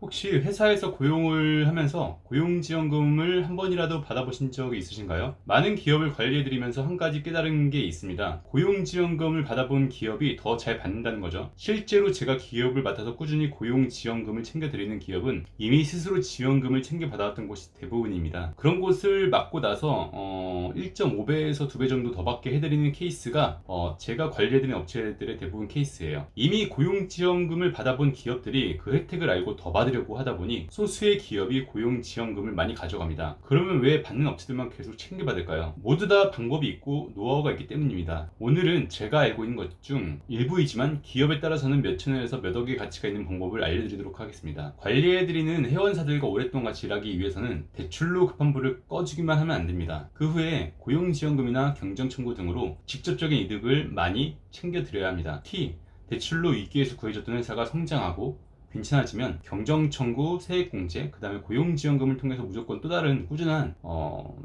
혹시 회사에서 고용을 하면서 고용지원금을 한 번이라도 받아보신 적이 있으신가요? 많은 기업을 관리해드리면서 한 가지 깨달은 게 있습니다. 고용지원금을 받아본 기업이 더 잘 받는다는 거죠. 실제로 제가 기업을 맡아서 꾸준히 고용지원금을 챙겨드리는 기업은 이미 스스로 지원금을 챙겨받아왔던 곳이 대부분입니다. 그런 곳을 맡고 나서 1.5배에서 2배 정도 더 받게 해드리는 케이스가 제가 관리해드리는 업체들의 대부분 케이스예요. 이미 고용지원금을 받아본 기업들이 그 혜택을 알고 더 받으려고 하다 보니 소수의 기업이 고용지원금을 많이 가져갑니다. 그러면 왜 받는 업체들만 계속 챙겨받을까요? 모두 다 방법이 있고 노하우가 있기 때문입니다. 오늘은 제가 알고 있는 것 중 일부이지만 기업에 따라서는 몇 천원에서 몇 억의 가치가 있는 방법을 알려드리도록 하겠습니다. 관리해드리는 회원사들과 오랫동안 같이 일하기 위해서는 대출로 급한 불을 꺼주기만 하면 안 됩니다. 그 후에 고용지원금이나 경정청구 등으로 직접적인 이득을 많이 챙겨드려야 합니다. T. 대출로 위기에서 구해줬던 회사가 성장하고 괜찮아지면 경정청구, 세액공제, 그 다음에 고용지원금을 통해서 무조건 또 다른 꾸준한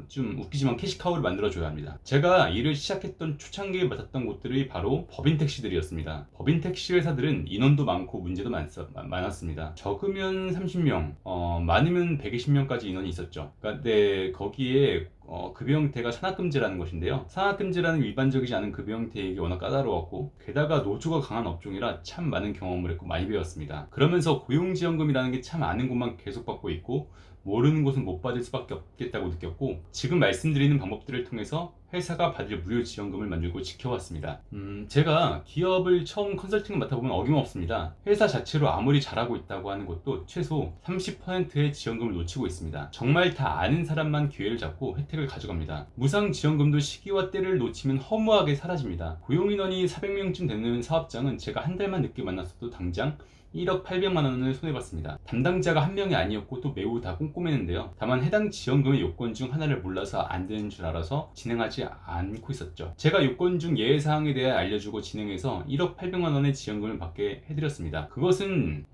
좀 웃기지만 캐시카우를 만들어줘야 합니다. 제가 일을 시작했던 초창기에 맡았던 곳들이 바로 법인택시들이었습니다. 법인택시 회사들은 인원도 많고 문제도 많았습니다. 적으면 30명, 많으면 120명까지 인원이 있었죠. 그러니까 네, 거기에 급여 형태가 산학금제라는 것인데요. 산학금제라는 일반적이지 않은 급여 형태이기 워낙 까다로웠고 게다가 노조가 강한 업종이라 참 많은 경험을 했고 많이 배웠습니다. 그러면서 고용지원금이라는 게 참 아는 곳만 계속 받고 있고 모르는 곳은 못 받을 수밖에 없겠다고 느꼈고 지금 말씀드리는 방법들을 통해서 회사가 받을 무료 지원금을 만들고 지켜왔습니다. 제가 기업을 처음 컨설팅을 맡아보면 어김없습니다. 회사 자체로 아무리 잘하고 있다고 하는 곳도 최소 30%의 지원금을 놓치고 있습니다. 정말 다 아는 사람만 기회를 잡고 혜택을 가져갑니다. 무상 지원금도 시기와 때를 놓치면 허무하게 사라집니다. 고용인원이 400명쯤 되는 사업장은 제가 한 달만 늦게 만났어도 당장 1억 800만 원을 손해봤습니다. 담당자가 한 명이 아니었고 또 매우 다 꼼꼼했는데요. 다만 해당 지원금의 요건 중 하나를 몰라서 안 되는 줄 알아서 진행하지 않고 있었죠. 제가 요건 중 예외사항에 대해 알려주고 진행해서 1억 800만 원의 지원금을 받게 해드렸습니다. 그것은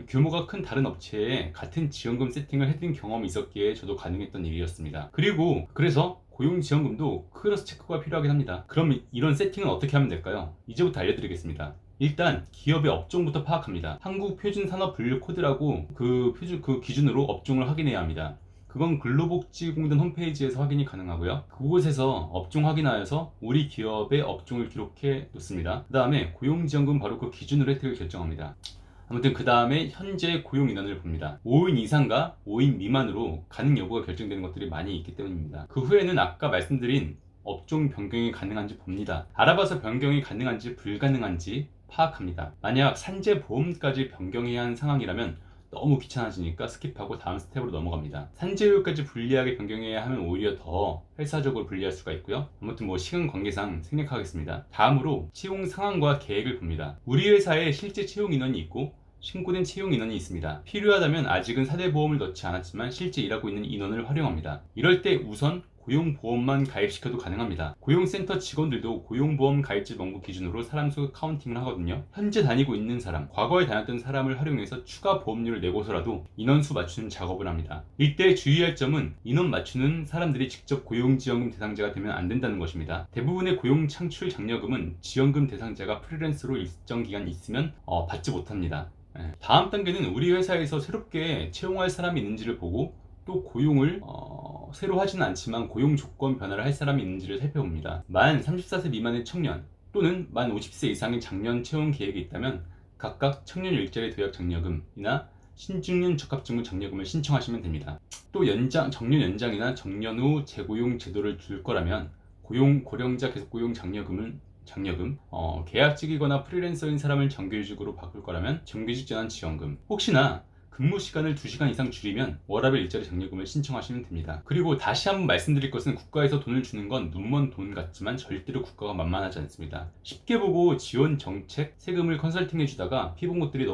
규모가 큰 다른 업체에 같은 지원금 세팅을 해드린 경험이 있었기에 저도 가능했던 일이었습니다. 그래서 고용지원금도 크로스 체크가 필요하긴 합니다. 그럼 이런 세팅은 어떻게 하면 될까요? 이제부터 알려드리겠습니다. 일단 기업의 업종부터 파악합니다. 한국표준산업분류코드라고 그 기준으로 업종을 확인해야 합니다. 그건 근로복지공단 홈페이지에서 확인이 가능하고요. 그곳에서 업종 확인하여서 우리 기업의 업종을 기록해 놓습니다. 그 다음에 고용지원금 바로 그 기준으로 혜택을 결정합니다. 아무튼 그 다음에 현재 고용 인원을 봅니다. 5인 이상과 5인 미만으로 가능 여부가 결정되는 것들이 많이 있기 때문입니다. 그 후에는 아까 말씀드린 업종 변경이 가능한지 봅니다. 알아봐서 변경이 가능한지 불가능한지 파악합니다. 만약 산재보험까지 변경해야 하는 상황이라면 너무 귀찮아지니까 스킵하고 다음 스텝으로 넘어갑니다. 산재료까지 불리하게 변경해야 하면 오히려 더 회사적으로 불리할 수가 있고요. 아무튼 시간 관계상 생략하겠습니다. 다음으로 채용 상황과 계획을 봅니다. 우리 회사에 실제 채용 인원이 있고 신고된 채용 인원이 있습니다. 필요하다면 아직은 4대 보험을 넣지 않았지만 실제 일하고 있는 인원을 활용합니다. 이럴 때 우선 고용보험만 가입시켜도 가능합니다. 고용센터 직원들도 고용보험 가입자 명부 기준으로 사람 수 카운팅을 하거든요. 현재 다니고 있는 사람, 과거에 다녔던 사람을 활용해서 추가 보험료를 내고서라도 인원수 맞추는 작업을 합니다. 이때 주의할 점은 인원 맞추는 사람들이 직접 고용지원금 대상자가 되면 안 된다는 것입니다. 대부분의 고용 창출 장려금은 지원금 대상자가 프리랜서로 일정 기간 있으면 받지 못합니다. 다음 단계는 우리 회사에서 새롭게 채용할 사람이 있는지를 보고 또 고용을 새로 하지는 않지만 고용 조건 변화를 할 사람이 있는지를 살펴봅니다. 만 34세 미만의 청년 또는 만 50세 이상의 장년 채용 계획이 있다면 각각 청년 일자리 도약 장려금이나 신중년 적합직무 장려금을 신청하시면 됩니다. 또 정년 연장이나 정년 후 재고용 제도를 둘 거라면 고령자 계속고용 장려금, 계약직이거나 프리랜서인 사람을 정규직으로 바꿀 거라면 정규직 전환 지원금, 혹시나 근무 시간을 2시간 이상 줄이면 워라밸 일자리 장려금을 신청하시면 됩니다. 그리고 다시 한번 말씀드릴 것은 국가에서 돈을 주는 건 눈먼 돈 같지만 절대로 국가가 만만하지 않습니다. 쉽게 보고 지원 정책, 세금을 컨설팅 해주다가 피본 것들을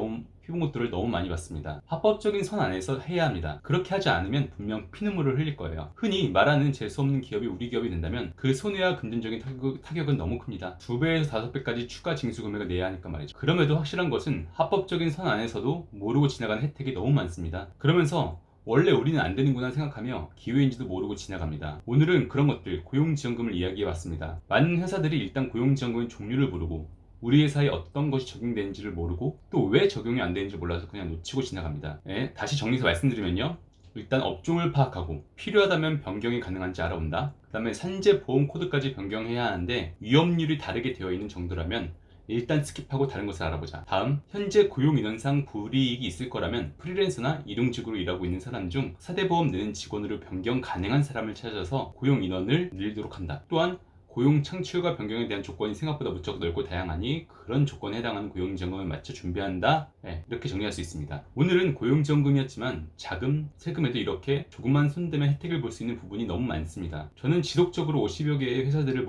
너무 많이 받습니다. 합법적인 선 안에서 해야 합니다. 그렇게 하지 않으면 분명 피눈물을 흘릴 거예요. 흔히 말하는 재수없는 기업이 우리 기업이 된다면 그 손해와 금전적인 타격은 너무 큽니다. 2배에서 5배까지 추가 징수 금액을 내야 하니까 말이죠. 그럼에도 확실한 것은 합법적인 선 안에서도 모르고 지나가는 혜택이 너무 많습니다. 그러면서 원래 우리는 안 되는구나 생각하며 기회인지도 모르고 지나갑니다. 오늘은 그런 것들, 고용지원금을 이야기해 봤습니다. 많은 회사들이 일단 고용지원금의 종류를 모르고 우리 회사에 어떤 것이 적용되는지를 모르고 또 왜 적용이 안 되는지 몰라서 그냥 놓치고 지나갑니다. 예, 다시 정리해서 말씀드리면요. 일단 업종을 파악하고 필요하다면 변경이 가능한지 알아본다. 그 다음에 산재 보험 코드까지 변경해야 하는데 위험률이 다르게 되어 있는 정도라면 일단 스킵하고 다른 것을 알아보자. 다음, 현재 고용 인원상 불이익이 있을 거라면 프리랜서나 일용직으로 일하고 있는 사람 중 4대 보험 내는 직원으로 변경 가능한 사람을 찾아서 고용 인원을 늘리도록 한다. 또한 고용 창출과 변경에 대한 조건이 생각보다 무척 넓고 다양하니 그런 조건에 해당하는 고용지원금을 맞춰 준비한다. 네, 이렇게 정리할 수 있습니다. 오늘은 고용지원금이었지만 자금, 세금에도 이렇게 조금만 손대면 혜택을 볼 수 있는 부분이 너무 많습니다. 저는 지속적으로 50여 개의 회사들을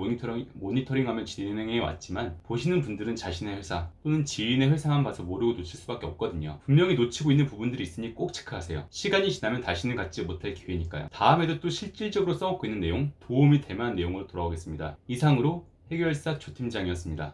모니터링하며 진행해 왔지만 보시는 분들은 자신의 회사 또는 지인의 회사만 봐서 모르고 놓칠 수밖에 없거든요. 분명히 놓치고 있는 부분들이 있으니 꼭 체크하세요. 시간이 지나면 다시는 갖지 못할 기회니까요. 다음에도 또 실질적으로 써먹고 있는 내용, 도움이 될 만한 내용으로 돌아오겠습니다. 이상으로 해결사 조팀장이었습니다.